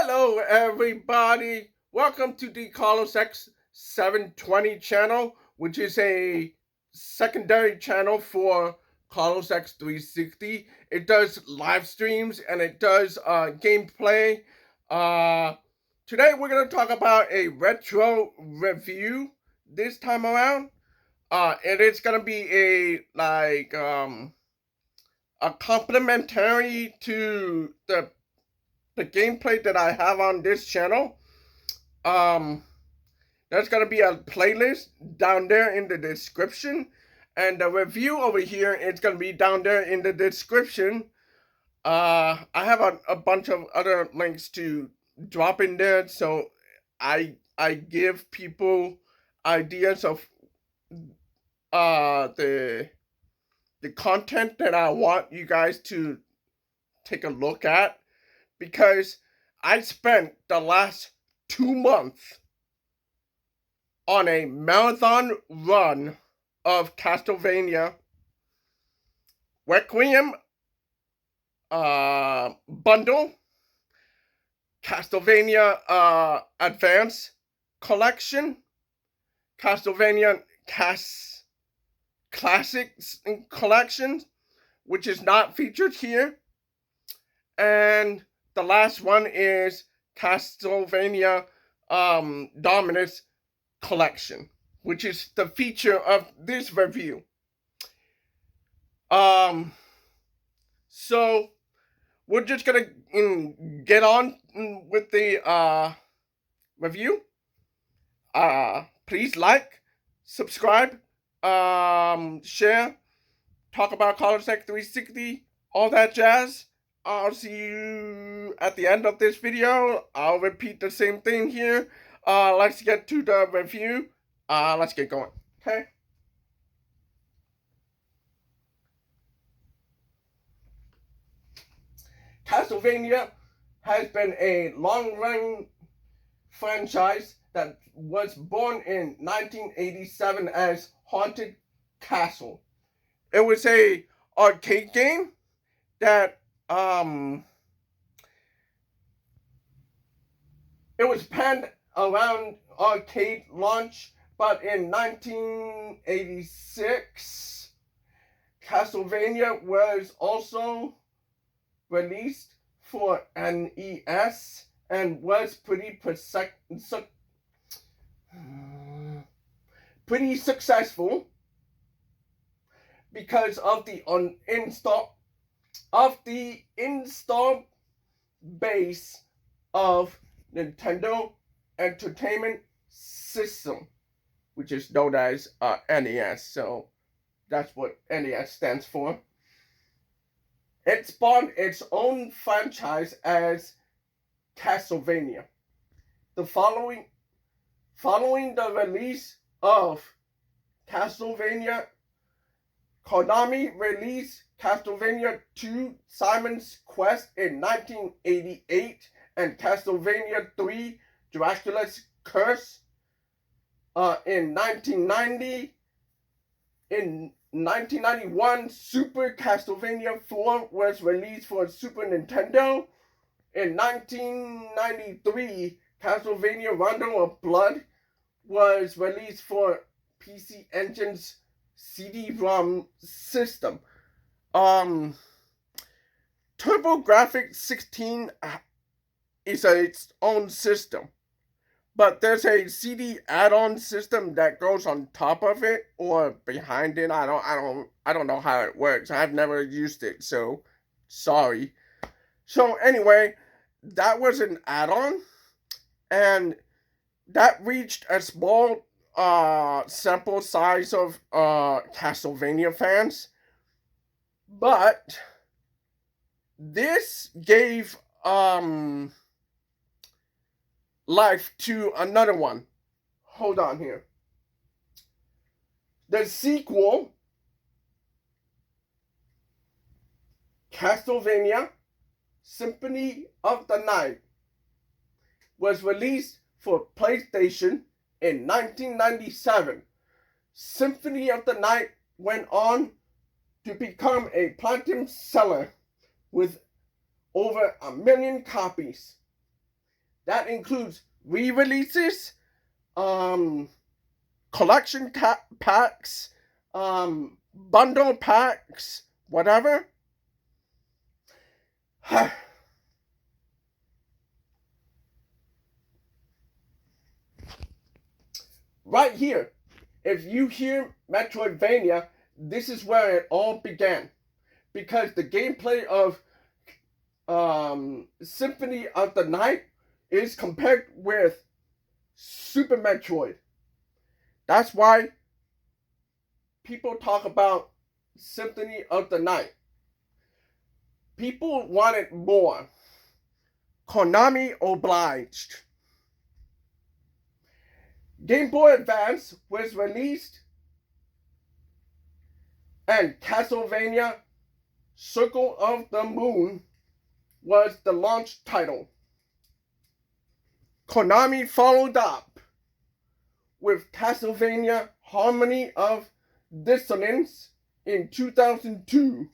Hello everybody, welcome to the CarlosX720 channel, which is a secondary channel for CarlosX360. It does live streams and it does gameplay. Today we're going to talk about a retro review this time around. And it's going to be a complimentary to the gameplay that I have on this channel. There's gonna be a playlist down there in the description, and the review over here is gonna be down there in the description. I have a bunch of other links to drop in there, so I give people ideas of the content that I want you guys to take a look at. Because I spent the last 2 months on a marathon run of Castlevania Requiem bundle, Castlevania Advance Collection, Castlevania Classics Collection, which is not featured here, and the last one is Castlevania Dominus Collection, which is the feature of this review. So we're just gonna get on with the review. Please like, subscribe, share, talk about CarlosX360, all that jazz. I'll see you at the end of this video. I'll repeat the same thing here. Let's get to the review. Let's get going. Okay. Castlevania has been a long-running franchise that was born in 1987 as Haunted Castle. It was a arcade game that it was planned around arcade launch, but in 1986, Castlevania was also released for NES and was pretty successful because of the install base of Nintendo Entertainment System, which is known as NES. So that's what NES stands for. It spawned its own franchise as Castlevania. Following the release of Castlevania, Konami released Castlevania 2 Simon's Quest in 1988 and Castlevania 3 Dracula's Curse in 1990. In 1991, Super Castlevania 4 was released for Super Nintendo. In 1993, Castlevania Rondo of Blood was released for PC Engine's CD-ROM system. TurboGrafx 16 is its own system, but there's a CD add-on system that goes on top of it or behind it. I don't know how it works. I've never used it, so sorry. So anyway, that was an add-on, and that reached a small sample size of Castlevania fans, but this gave life to another one. Hold on here. The sequel, Castlevania Symphony of the Night, was released for PlayStation in 1997. Symphony of the Night went on to become a platinum seller with over 1 million copies. That includes re-releases, collection packs, bundle packs, whatever. Right here, if you hear Metroidvania, this is where it all began. Because the gameplay of Symphony of the Night is compared with Super Metroid. That's why people talk about Symphony of the Night. People wanted more. Konami obliged. Game Boy Advance was released, and Castlevania Circle of the Moon was the launch title. Konami followed up with Castlevania Harmony of Dissonance in 2002.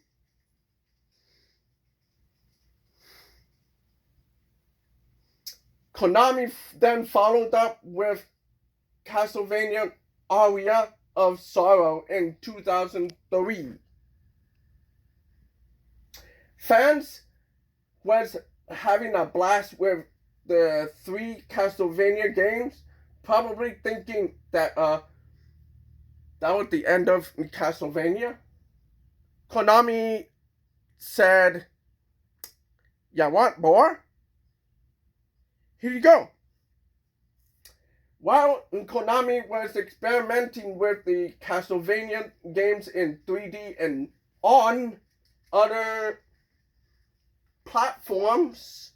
Konami then followed up with Castlevania Aria of Sorrow in 2003. Fans was having a blast with the 3 Castlevania games, probably thinking that that was the end of Castlevania. Konami said, "You want more? Here you go." While Konami was experimenting with the Castlevania games in 3D and on other platforms,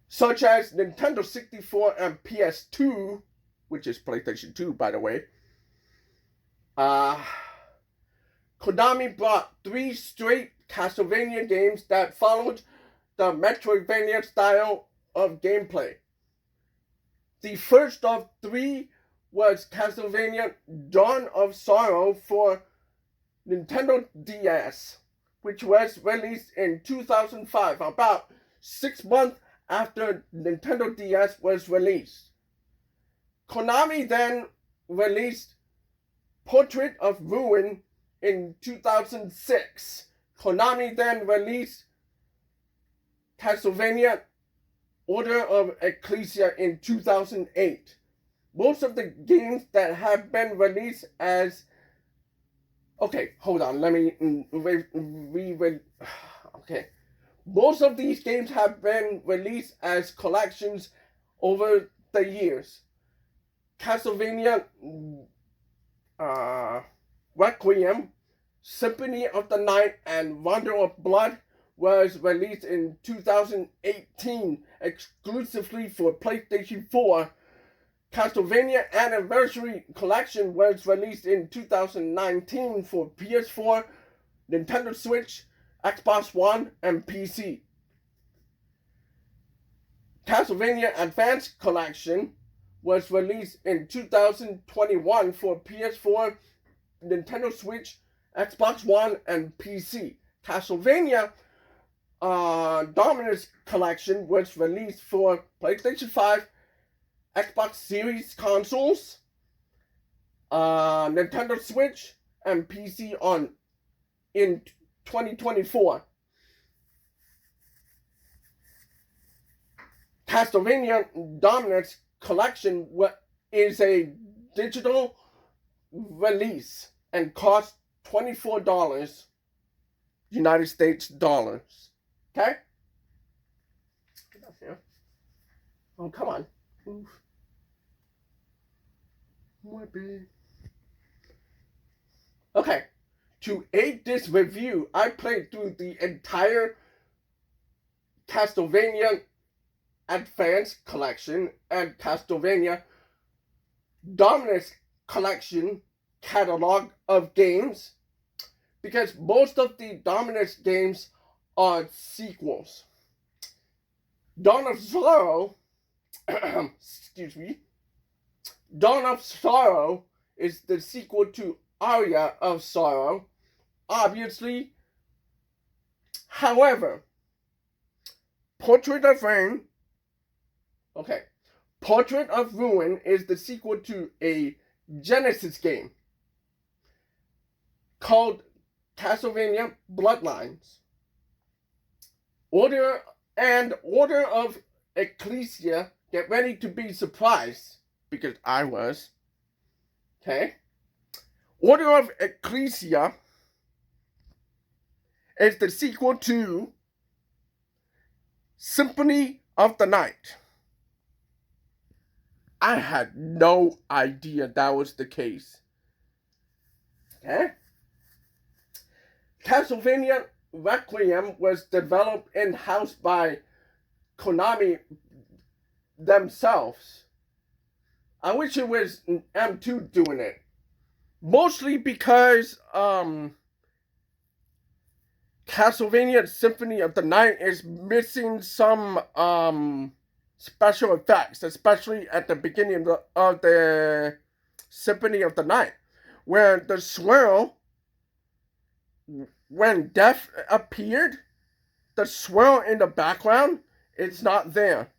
such as Nintendo 64 and PS2, which is PlayStation 2, by the way, Konami brought 3 straight Castlevania games that followed the Metroidvania style of gameplay. The first of 3 was Castlevania Dawn of Sorrow for Nintendo DS, which was released in 2005, about 6 months after Nintendo DS was released. Konami then released Portrait of Ruin in 2006. Konami then released Castlevania Order of Ecclesia in 2008. Most of the games that have been released as... Okay, hold on, let me okay. Most of these games have been released as collections over the years. Castlevania Requiem, Symphony of the Night, and Wonder of Blood was released in 2018 exclusively for PlayStation 4. Castlevania Anniversary Collection was released in 2019 for PS4, Nintendo Switch, Xbox One, and PC. Castlevania Advance Collection was released in 2021 for PS4, Nintendo Switch, Xbox One, and PC. Castlevania Dominus Collection was released for PlayStation 5, Xbox Series consoles, Nintendo Switch, and PC in 2024. Castlevania Dominus Collection is a digital release and costs $24 United States dollars. Okay? Get up here. Oh, come on. Move. Okay, to aid this review, I played through the entire Castlevania Advance Collection and Castlevania Dominus Collection catalog of games, because most of the Dominus games are sequels. Dawn of Sorrow excuse me. Dawn of Sorrow is the sequel to Aria of Sorrow, obviously. However, Portrait of Rain. Okay. Portrait of Ruin is the sequel to a Genesis game called Castlevania Bloodlines. Order of Ecclesia, get ready to be surprised, because I was. Okay? Order of Ecclesia is the sequel to Symphony of the Night. I had no idea that was the case. Okay? Castlevania Requiem was developed in-house by Konami themselves. I wish it was M2 doing it. Mostly because Castlevania Symphony of the Night is missing some special effects, especially at the beginning of the Symphony of the Night, where the swirl, when Death appeared, the swirl in the background, it's not there.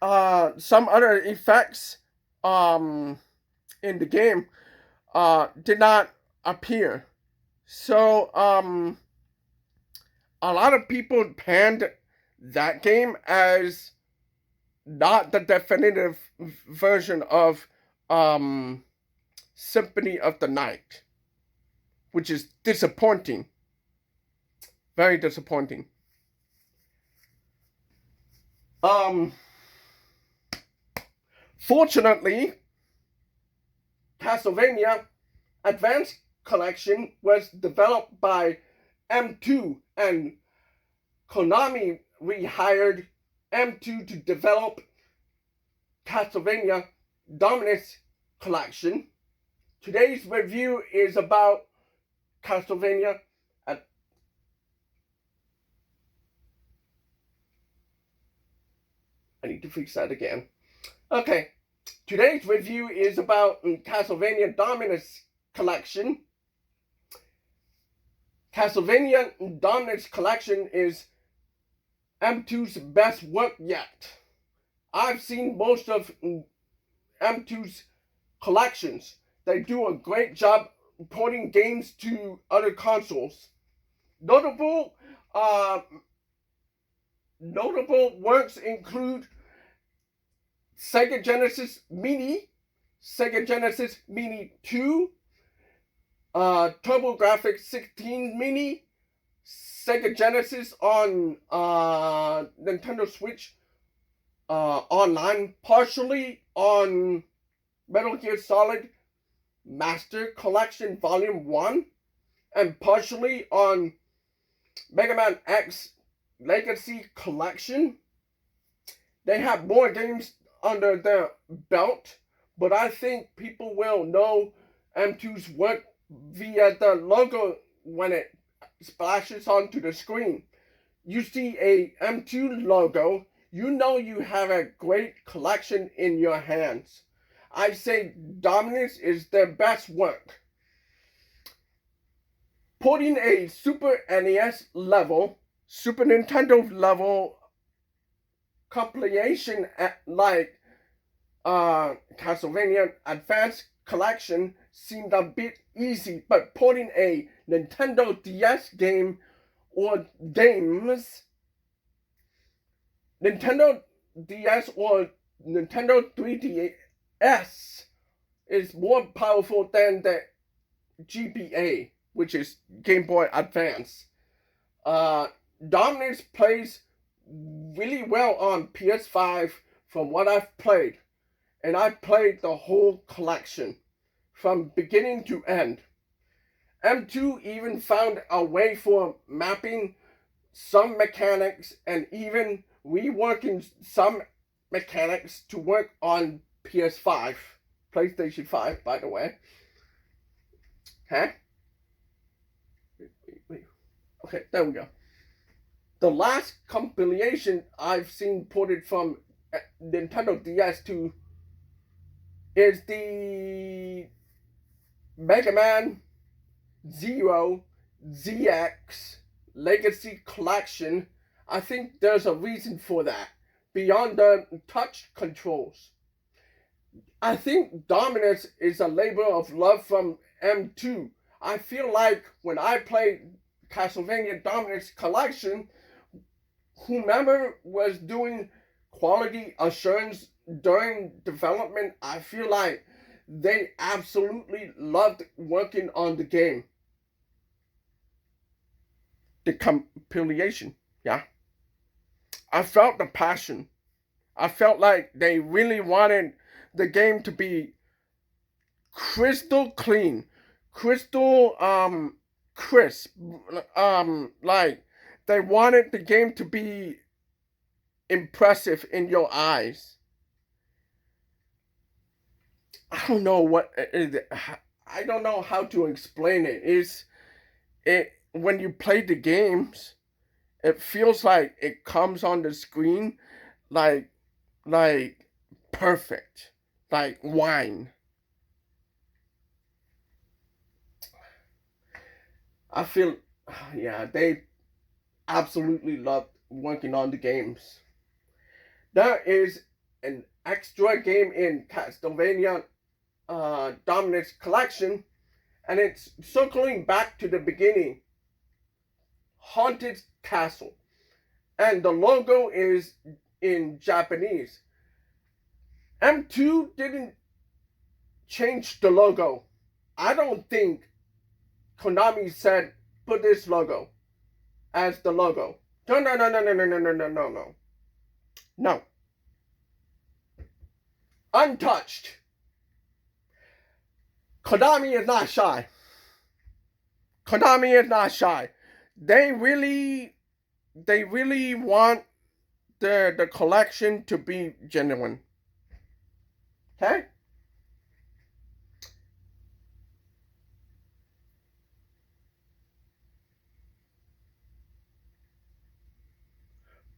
Some other effects in the game did not appear. So a lot of people panned that game as not the definitive version of Symphony of the Night, which is disappointing. Very disappointing. Fortunately, Castlevania Advanced Collection was developed by M2, and Konami rehired M2 to develop Castlevania Dominus Collection. Today's review is about Castlevania. I need to fix that again. Okay, today's review is about Castlevania Dominus Collection. Castlevania Dominus Collection is M2's best work yet. I've seen most of M2's collections. They do a great job porting games to other consoles. Notable works include Sega Genesis Mini, Sega Genesis Mini 2, TurboGrafx 16 Mini, Sega Genesis on Nintendo Switch Online, partially on Metal Gear Solid Master Collection Volume 1, and partially on Mega Man X Legacy Collection. They have more games under their belt, but I think people will know M2's work via the logo when it splashes onto the screen. You see a M2 logo, you know you have a great collection in your hands. I say Dominus is their best work. Porting a Super NES level, Super Nintendo level compilation like Castlevania Advanced Collection seemed a bit easy, but porting a Nintendo DS game or games, Nintendo DS or Nintendo 3DS is more powerful than the GBA, which is Game Boy Advance. Dominus plays really well on PS5 from what I've played. And I played the whole collection from beginning to end. M2 even found a way for mapping some mechanics and even reworking some mechanics to work on PS5. PlayStation 5, by the way. Okay? Wait. Okay, there we go. The last compilation I've seen ported from Nintendo DS to is the Mega Man Zero ZX Legacy Collection. I think there's a reason for that, beyond the touch controls. I think Dominus is a labor of love from M2. I feel like when I played Castlevania Dominus Collection, whomever was doing quality assurance during development, I feel like they absolutely loved working on the game. The compilation, yeah. I felt the passion. I felt like they really wanted the game to be crystal clean, crystal crisp. Like they wanted the game to be impressive in your eyes. I don't know what I don't know how to explain it. It when you play the games, it feels like it comes on the screen like like perfect, like wine. I feel, yeah, they absolutely loved working on the games. There is an extra game in Castlevania Dominus Collection, and it's circling back to the beginning. Haunted Castle. And the logo is in Japanese. M2 didn't change the logo. I don't think Konami said put this logo as the logo. No, no, no, no, no, no, no, no, no, no, no. No. Untouched. Konami is not shy. Konami is not shy. They really want the collection to be genuine. Okay?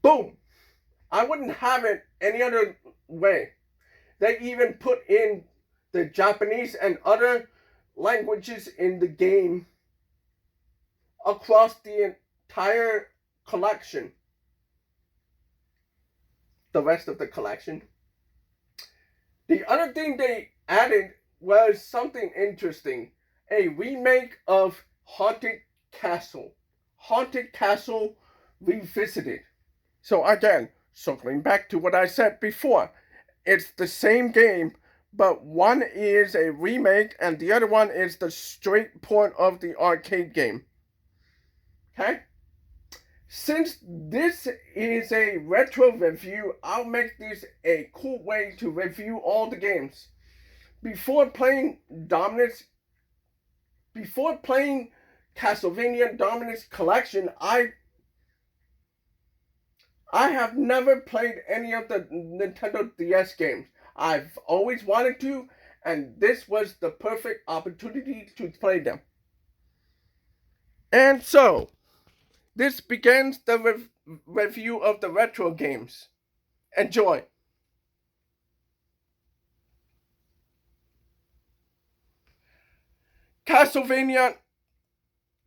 Boom. I wouldn't have it any other way. They even put in the Japanese and other languages in the game across the entire collection. The rest of the collection. The other thing they added was something interesting. A remake of Haunted Castle. Haunted Castle Revisited. So again, circling back to what I said before, it's the same game, but one is a remake and the other one is the straight port of the arcade game. Okay? Since this is a retro review, I'll make this a cool way to review all the games. Before playing Castlevania Dominus Collection, I have never played any of the Nintendo DS games. I've always wanted to, and this was the perfect opportunity to play them. And so, this begins the review of the retro games. Enjoy. Castlevania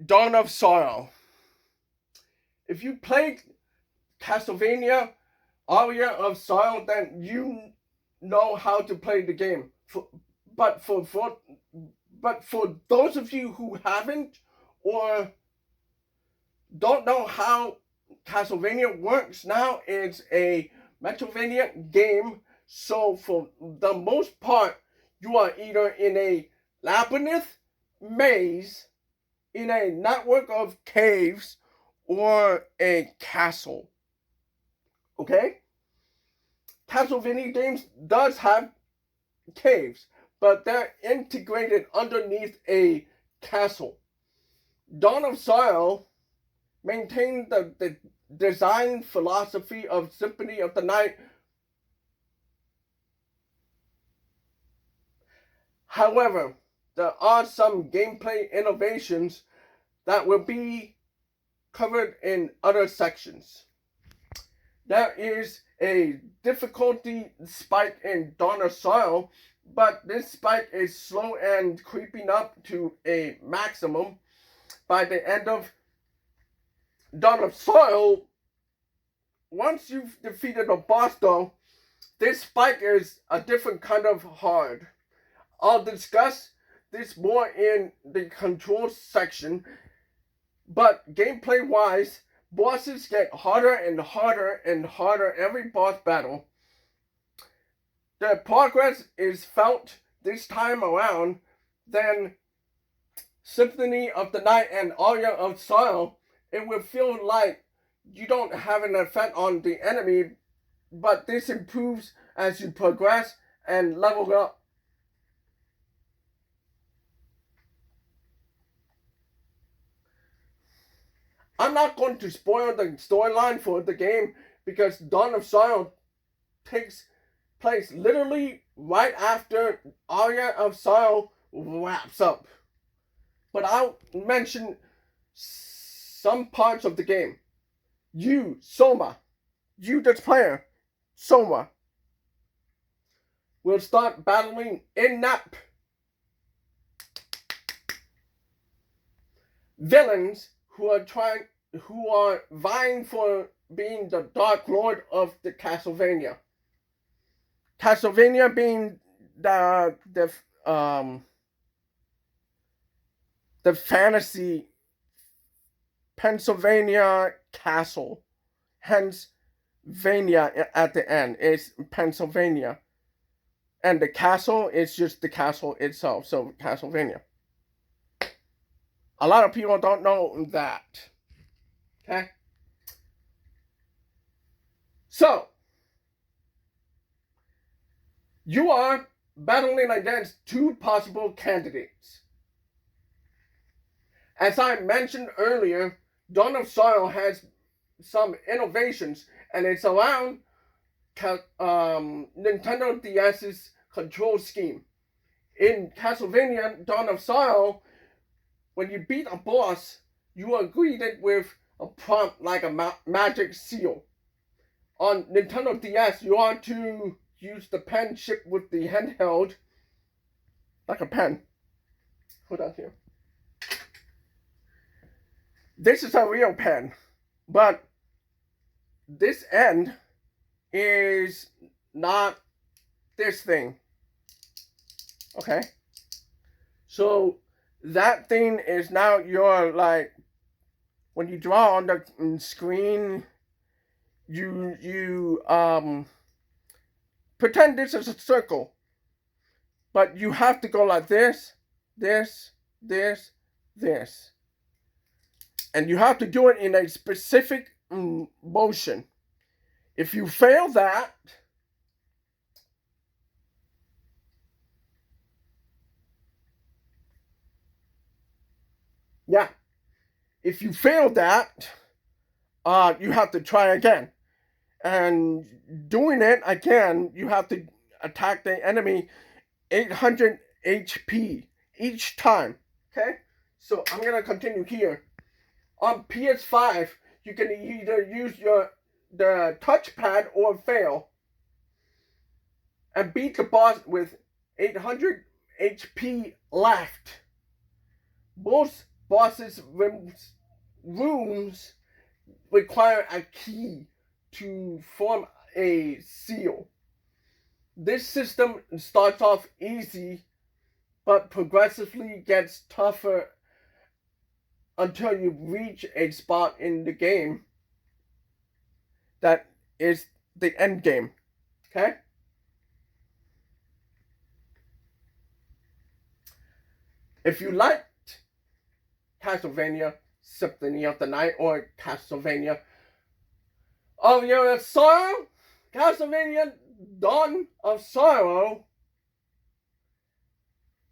Dawn of Sorrow. If you played Castlevania Aria of Sorrow, then you know how to play the game. But for those of you who haven't or don't know how Castlevania works now, it's a Metroidvania game. So for the most part, you are either in a labyrinth maze, in a network of caves, or a castle. Okay? Castlevania games does have caves, but they're integrated underneath a castle. Dawn of Sorrow maintained the design philosophy of Symphony of the Night. However, there are some gameplay innovations that will be covered in other sections. There is a difficulty spike in Dawn of Sorrow, but this spike is slow and creeping up to a maximum. By the end of Dawn of Sorrow, once you've defeated a boss though, this spike is a different kind of hard. I'll discuss this more in the controls section, but gameplay wise, bosses get harder and harder and harder every boss battle. The progress is felt this time around than Symphony of the Night and Order of Sorrow. It will feel like you don't have an effect on the enemy, but this improves as you progress and level up. I'm not going to spoil the storyline for the game because Dawn of Sorrow takes place literally right after Order of Sorrow wraps up. But I'll mention some parts of the game. You, Soma, you the player, Soma, will start battling in-app villains who are vying for being the Dark Lord of the Castlevania. Castlevania being the fantasy Pennsylvania castle, hence Vania at the end is Pennsylvania, and the castle is just the castle itself, so Castlevania. A lot of people don't know that. Okay? So, you are battling against two possible candidates. As I mentioned earlier, Dawn of Sorrow has some innovations, and it's around Nintendo DS's control scheme. In Castlevania Dawn of Sorrow, when you beat a boss, you are greeted with a prompt like a magic seal. On Nintendo DS, you are to use the pen shipped with the handheld, like a pen. Hold on here. This is a real pen, but this end is not this thing. Okay? So that thing is now your, like, when you draw on the screen, you pretend this is a circle, but you have to go like this, this, this, this. And you have to do it in a specific motion. If you fail that, if you fail that, you have to try again. And doing it again, you have to attack the enemy 800 HP each time. Okay? So I'm going to continue here. On PS5, you can either use the touchpad or fail and beat the boss with 800 HP left. Most bosses' rooms require a key to form a seal. This system starts off easy, but progressively gets tougher until you reach a spot in the game that is the end game. Okay? If you liked Castlevania Symphony of the Night or Castlevania Order of Sorrow, Castlevania Dawn of Sorrow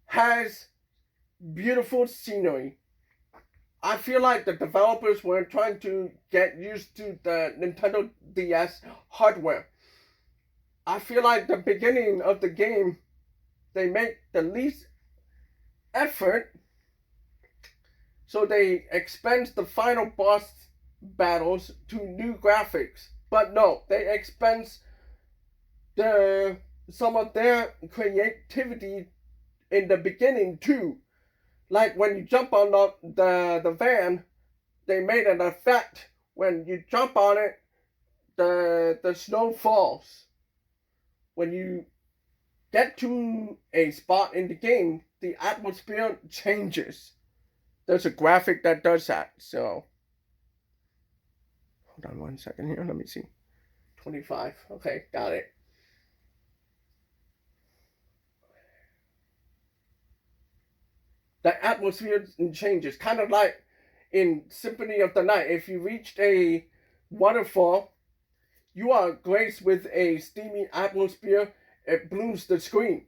has beautiful scenery. I feel like the developers were trying to get used to the Nintendo DS hardware. I feel like the beginning of the game, they make the least effort, so they expense the final boss battles to new graphics. But no, they expense some of their creativity in the beginning too. Like when you jump on the van, they made an effect. When you jump on it, the snow falls. When you get to a spot in the game, the atmosphere changes. There's a graphic that does that. So, hold on 1 second here. Let me see. 25. Okay, got it. The atmosphere changes, kind of like in Symphony of the Night. If you reached a waterfall, you are graced with a steamy atmosphere. It blooms the screen.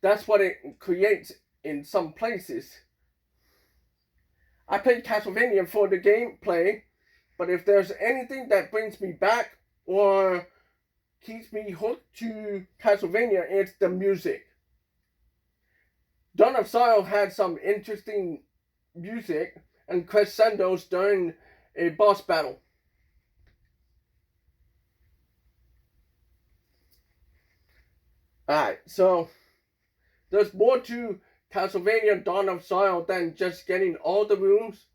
That's what it creates in some places. I played Castlevania for the gameplay, but if there's anything that brings me back or keeps me hooked to Castlevania, it's the music. Dawn of Sorrow had some interesting music and crescendos during a boss battle. Alright, so there's more to Castlevania Dawn of Sorrow than just getting all the rooms.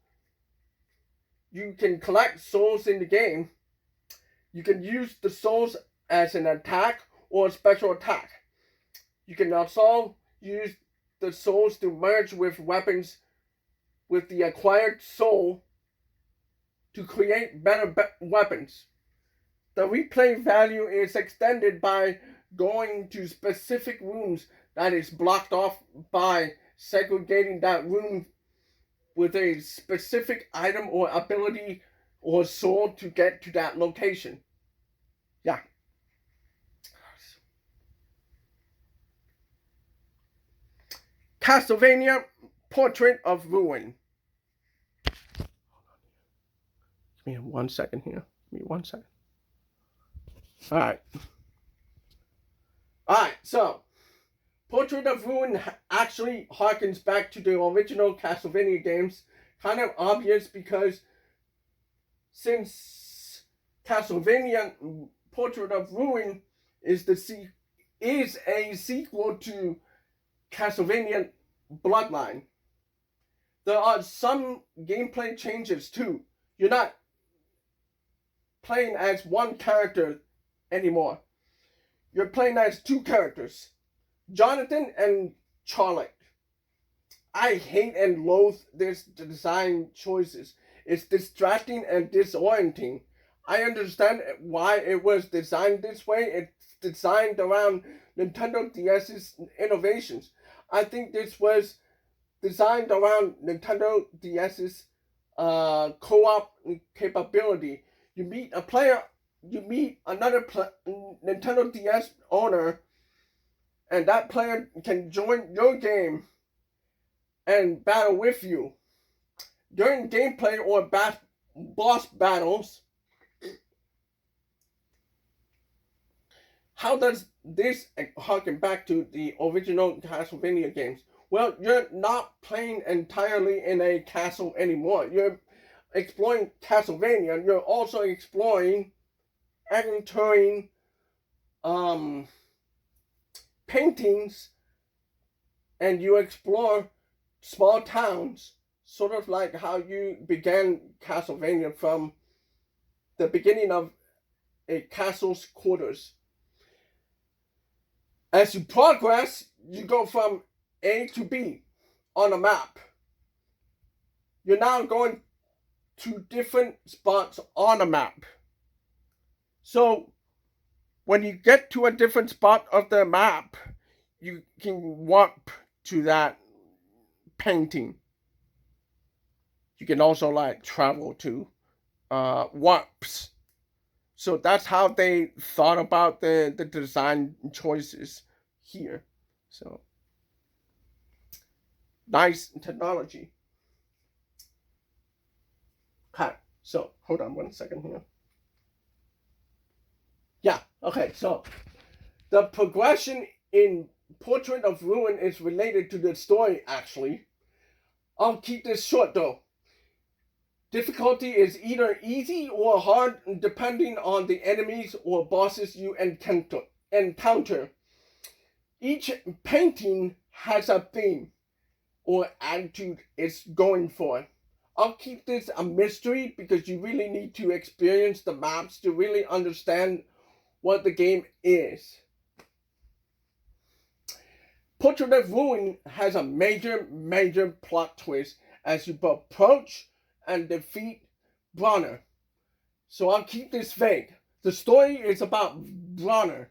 You can collect souls in the game. You can use the souls as an attack or a special attack. You can also use the souls to merge with weapons with the acquired soul to create better weapons. The replay value is extended by going to specific rooms that is blocked off by segregating that room with a specific item or ability or soul to get to that location. Yeah. Castlevania Portrait of Ruin. Give me 1 second here. Give me 1 second. Alright, so Portrait of Ruin actually harkens back to the original Castlevania games. Kind of obvious because since Castlevania Portrait of Ruin is a sequel to Castlevania Bloodline, there are some gameplay changes too. You're not playing as one character anymore. You're playing as two characters, Jonathan and Charlotte. I hate and loathe this design choices. It's distracting and disorienting. I understand why it was designed this way. It's designed around Nintendo DS's innovations. I think this was designed around Nintendo DS's co-op capability. You meet a player, you meet another Nintendo DS owner, and that player can join your game and battle with you. During gameplay or boss battles, how does this harken back to the original Castlevania games? Well, you're not playing entirely in a castle anymore. You're exploring Castlevania. You're also exploring, entering paintings, and you explore small towns, sort of like how you began Castlevania from the beginning of a castle's quarters. As you progress, you go from A to B on a map. You're now going to different spots on a map. So when you get to a different spot of the map, you can warp to that painting. You can also like travel to warps. So that's how they thought about the design choices here. So nice technology. Okay, so hold on 1 second here. Yeah, okay, so the progression in Portrait of Ruin is related to the story, actually. I'll keep this short though. Difficulty is either easy or hard depending on the enemies or bosses you encounter. Each painting has a theme or attitude it's going for. I'll keep this a mystery because you really need to experience the maps to really understand what the game is. Portrait of Ruin has a major plot twist as you approach and defeat Bronner. So I'll keep this vague. The story is about Bronner,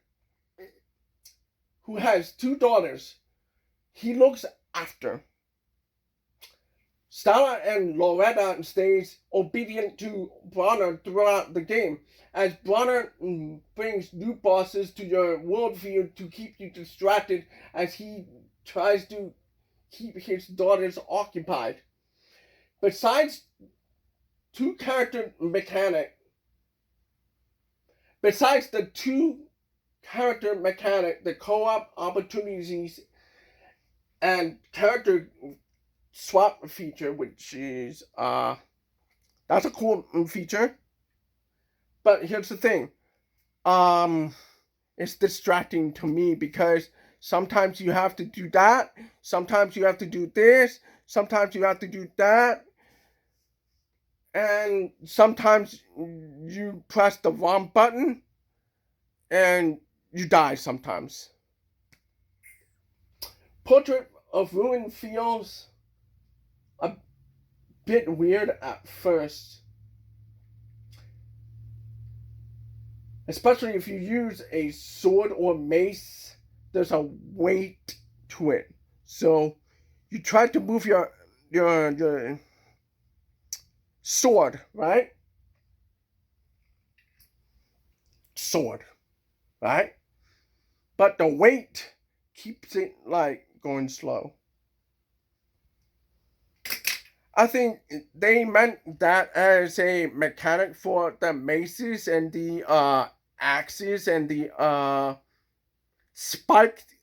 who has 2 daughters he looks after. Stella and Loretta stays obedient to Bronner throughout the game, as Bronner brings new bosses to your worldview to keep you distracted as he tries to keep his daughters occupied. Besides the 2 character mechanic, the co-op opportunities and character swap feature, which is that's a cool feature. But here's the thing. It's distracting to me because sometimes you have to do that, sometimes you have to do this, sometimes you have to do that, and sometimes you press the wrong button and you die sometimes. Portrait of Ruin feels a bit weird at first, especially if you use a sword or mace. There's a weight to it, so you try to move your sword, right? But the weight keeps it like going slow. I think they meant that as a mechanic for the maces and the axes and the spiked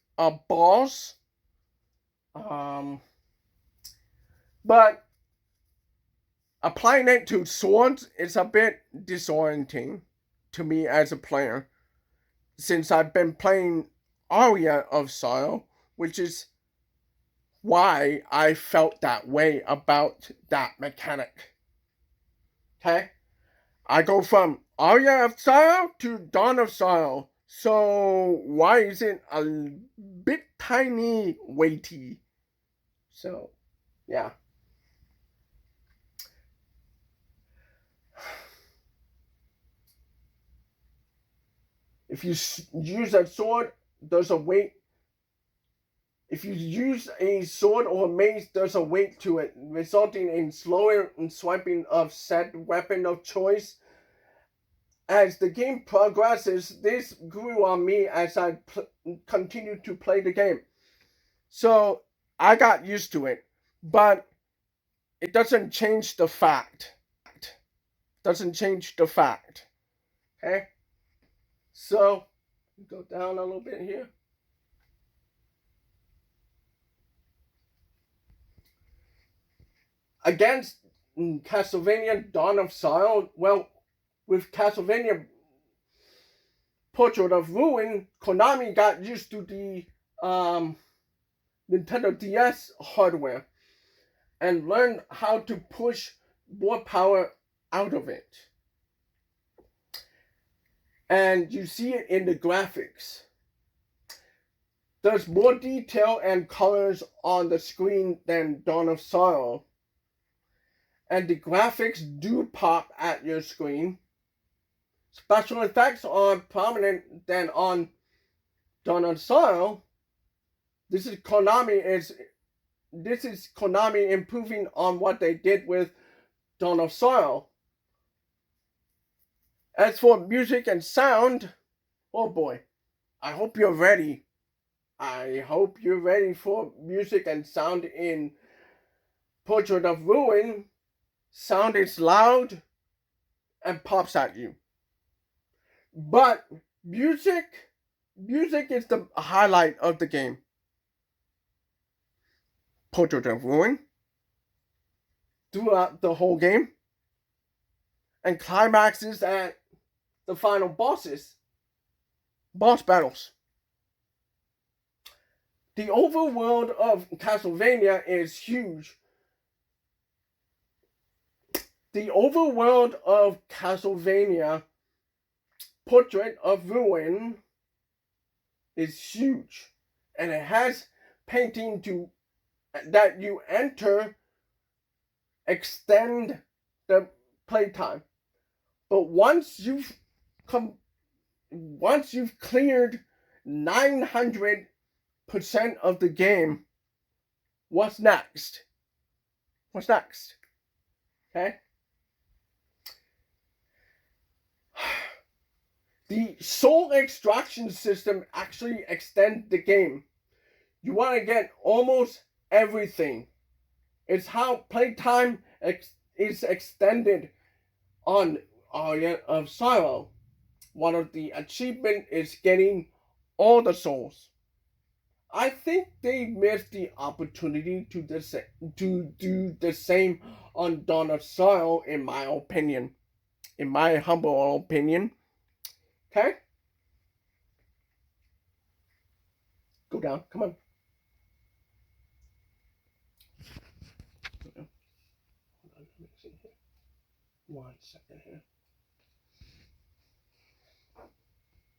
balls. But applying it to swords is a bit disorienting to me as a player, since I've been playing Aria of Sorrow, which is why I felt that way about that mechanic. Okay? I go from Aria of Sorrow to Dawn of Sorrow, so why is it a bit tiny weighty? So, yeah. If you use a sword, there's a weight. If you use a sword or mace, there's a weight to it, resulting in slower swiping of said weapon of choice. As the game progresses, this grew on me as I continued to play the game. So I got used to it, but it doesn't change the fact. Okay? So, go down a little bit here. Against Castlevania Dawn of Sorrow, well, with Castlevania Portrait of Ruin, Konami got used to the Nintendo DS hardware and learned how to push more power out of it. And you see it in the graphics. There's more detail and colors on the screen than Dawn of Sorrow. And the graphics do pop at your screen. Special effects are prominent than on Dawn of Sorrow. This is Konami improving on what they did with Dawn of Sorrow. As for music and sound, oh boy, I hope you're ready. I hope you're ready for music and sound in Portrait of Ruin. Sound is loud and pops at you. But music is the highlight of the game. Portrait of Ruin throughout the whole game, and climaxes at the final boss battles. The overworld of Castlevania is huge, the overworld of Castlevania Portrait of Ruin is huge, and it has painting to that you enter extend the playtime. But once you've cleared 900% of the game, what's next? What's next? Okay? The soul extraction system actually extends the game. You want to get almost everything. It's how playtime is extended on Order of Sorrow. One of the achievements is getting all the souls. I think they missed the opportunity to do the same on Dawn of Sorrow, in my opinion. In my humble opinion. Okay? Go down. Come on. One second here.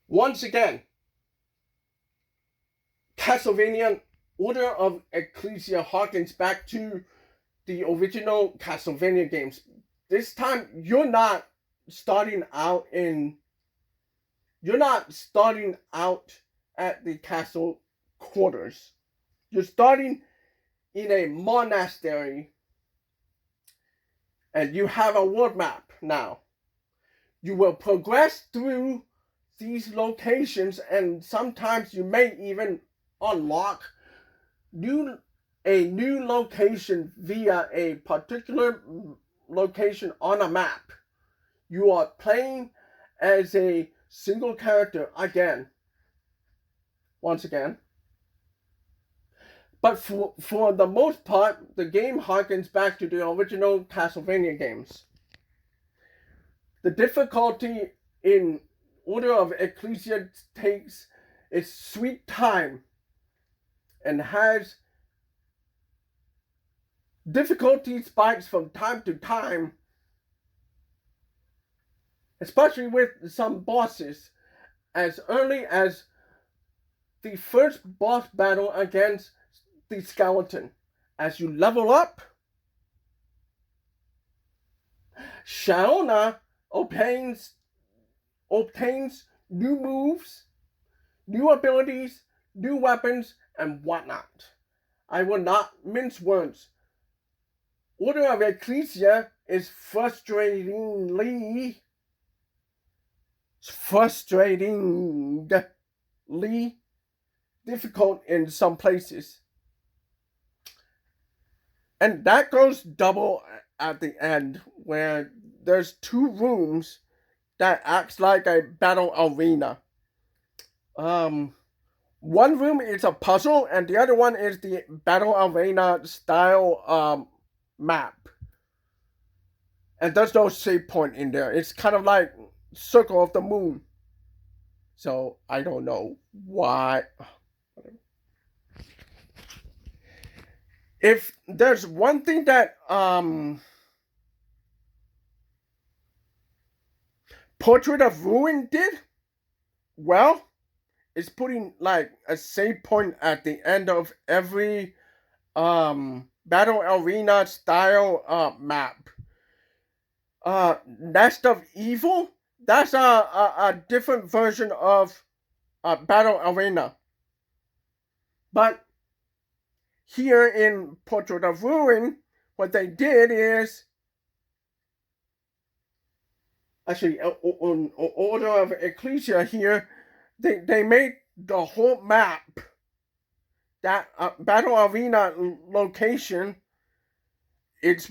Once again, Castlevania Order of Ecclesia harkens back to the original Castlevania games. This time, you're not starting out at the castle quarters. You're starting in a monastery, and you have a world map now. You will progress through these locations, and sometimes you may even unlock a new location via a particular location on a map. You are playing as a single character once again. But for the most part, the game harkens back to the original Castlevania games. The difficulty in Order of Ecclesia takes its sweet time and has difficulty spikes from time to time, especially with some bosses, as early as the first boss battle against the skeleton. As you level up, Shaona obtains new moves, new abilities, new weapons, and whatnot. I will not mince words. Order of Ecclesia is frustratingly difficult in some places. And that goes double at the end, where there's 2 rooms that acts like a battle arena. One room is a puzzle, and the other one is the battle arena style map. And there's no save point in there. It's kind of like Circle of the Moon. So I don't know why. If there's one thing that Portrait of Ruin did well, is putting like a save point at the end of every battle arena style map. Nest of Evil, that's a different version of battle arena. But here in Portrait of Ruin, what they did is, actually, on Order of Ecclesia here, they made the whole map, that battle arena location, its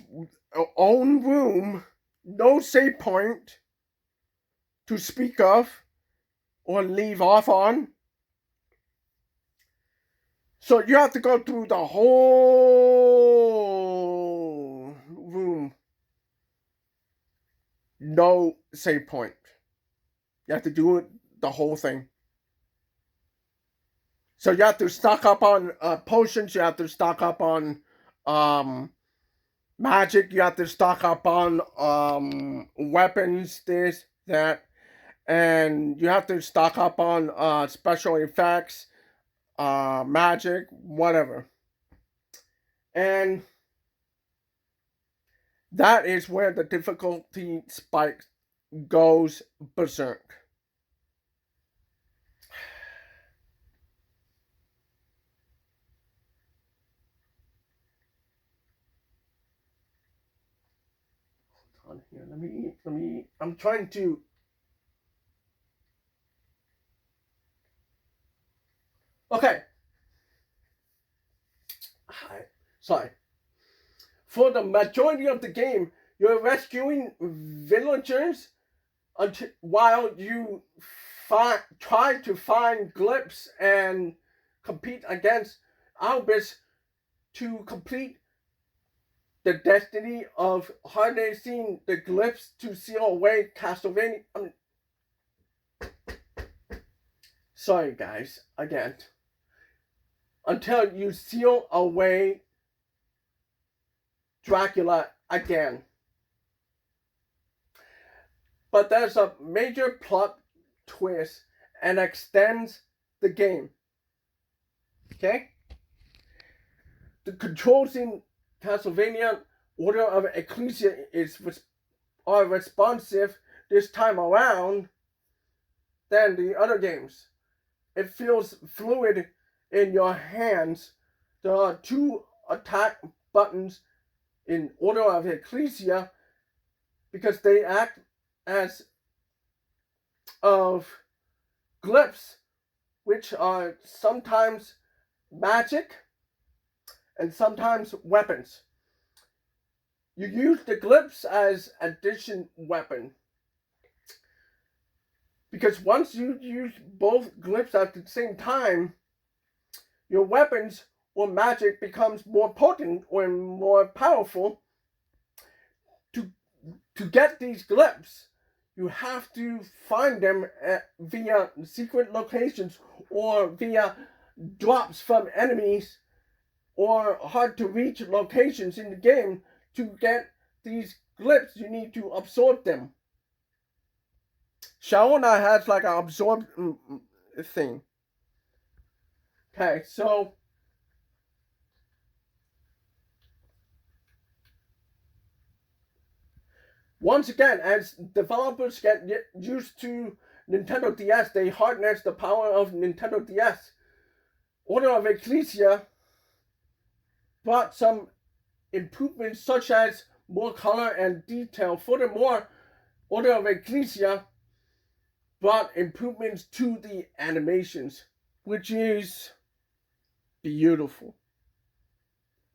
own room, no save point to speak of or leave off on. So you have to go through the whole room. No save point. You have to do it the whole thing. So you have to stock up on potions. You have to stock up on magic. You have to stock up on weapons, this, that, and you have to stock up on special effects, magic, whatever. And that is where the difficulty spike goes berserk. Hold on here. Let me. I'm trying to. Okay. Sorry. For the majority of the game, you're rescuing villagers while you try to find glyphs and compete against Albus to complete the destiny of harnessing the glyphs to seal away Castlevania. Sorry, guys, again. Until you seal away Dracula again. But there's a major plot twist and extends the game. Okay? The controls in Castlevania Order of Ecclesia are responsive this time around than the other games. It feels fluid in your hands. There are 2 attack buttons in Order of Ecclesia because they act as of glyphs, which are sometimes magic and sometimes weapons. You use the glyphs as addition weapon. Because once you use both glyphs at the same time, your weapons or magic becomes more potent or more powerful. To get these glyphs, you have to find them via secret locations or via drops from enemies or hard to reach locations in the game. To get these glyphs, you need to absorb them. Shaona has like an absorb thing. Okay, so once again, as developers get used to Nintendo DS, they harness the power of Nintendo DS. Order of Ecclesia brought some improvements such as more color and detail. Furthermore, Order of Ecclesia brought improvements to the animations, which is beautiful.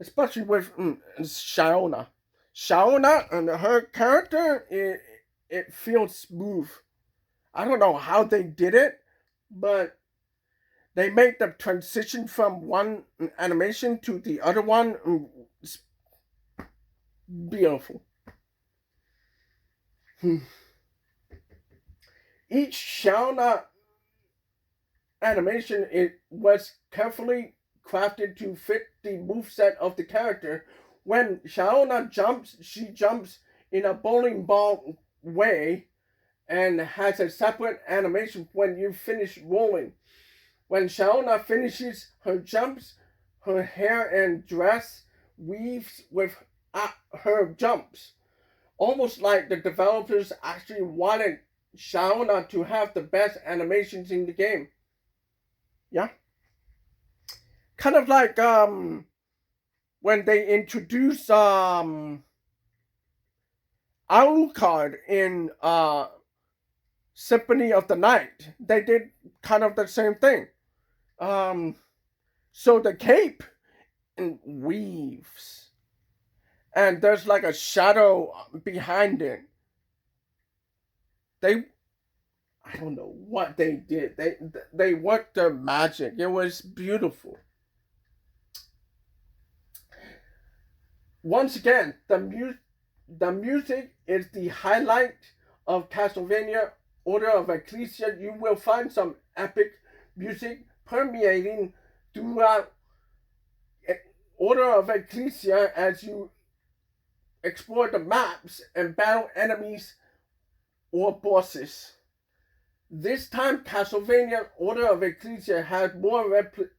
Especially with Shaona. Shaona and her character, it feels smooth. I don't know how they did it, but they made the transition from one animation to the other one beautiful. Each Shauna animation was carefully crafted to fit the moveset of the character. When Shaona jumps, she jumps in a bowling ball way and has a separate animation when you finish rolling. When Shaona finishes her jumps, her hair and dress weaves with her jumps. Almost like the developers actually wanted Shaona to have the best animations in the game. Yeah. Kind of like when they introduced Alucard in Symphony of the Night. They did kind of the same thing. So the cape weaves. And there's like a shadow behind it. I don't know what they did. They worked their magic. It was beautiful. Once again, the music is the highlight of Castlevania Order of Ecclesia. You will find some epic music permeating throughout Order of Ecclesia as you explore the maps and battle enemies or bosses. This time, Castlevania Order of Ecclesia has more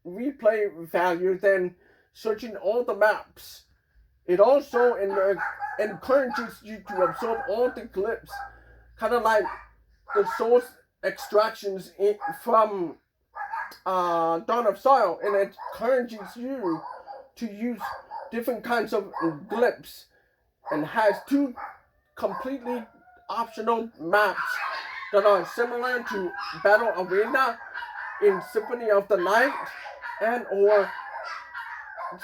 replay value than searching all the maps. It also encourages you to absorb all the clips, kind of like the source extractions from Dawn of Sorrow, and it encourages you to use different kinds of glyphs, and has 2 completely optional maps that are similar to Battle Arena in Symphony of the Night and or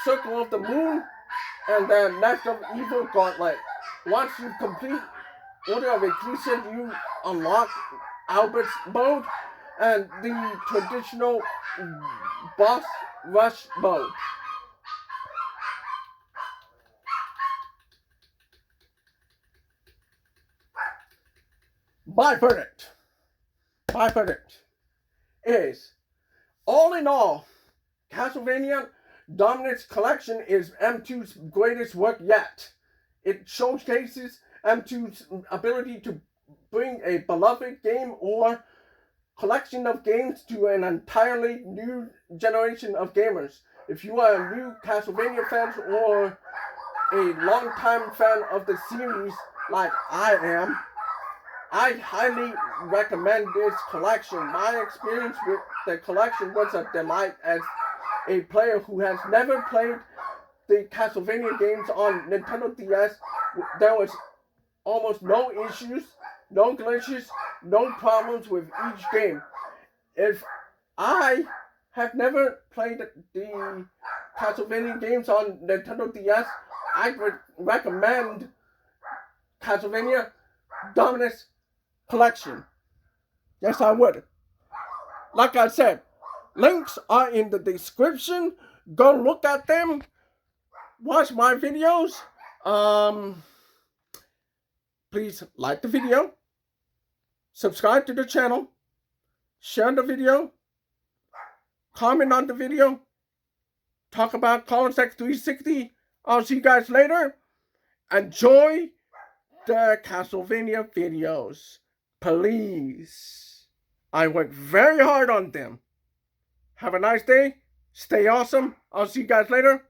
Circle of the Moon and the Knife of Evil Gauntlet. Once you complete Order of Ecclesia, you unlock Albert's mode and the traditional boss rush mode. My verdict is, all in all, Castlevania Dominus Collection is M2's greatest work yet. It showcases M2's ability to bring a beloved game or collection of games to an entirely new generation of gamers. If you are a new Castlevania fan or a long-time fan of the series like I am, I highly recommend this collection. My experience with the collection was a delight as a player who has never played the Castlevania games on Nintendo DS. There was almost no issues, no glitches, no problems with each game. If I have never played the Castlevania games on Nintendo DS, I would recommend Castlevania Dominus Collection. Yes, I would. Like I said, links are in the description. Go look at them. Watch my videos. Please like the video. Subscribe to the channel. Share the video. Comment on the video. Talk about CarlosX360. I'll see you guys later. Enjoy the Castlevania videos. Please. I worked very hard on them. Have a nice day. Stay awesome. I'll see you guys later.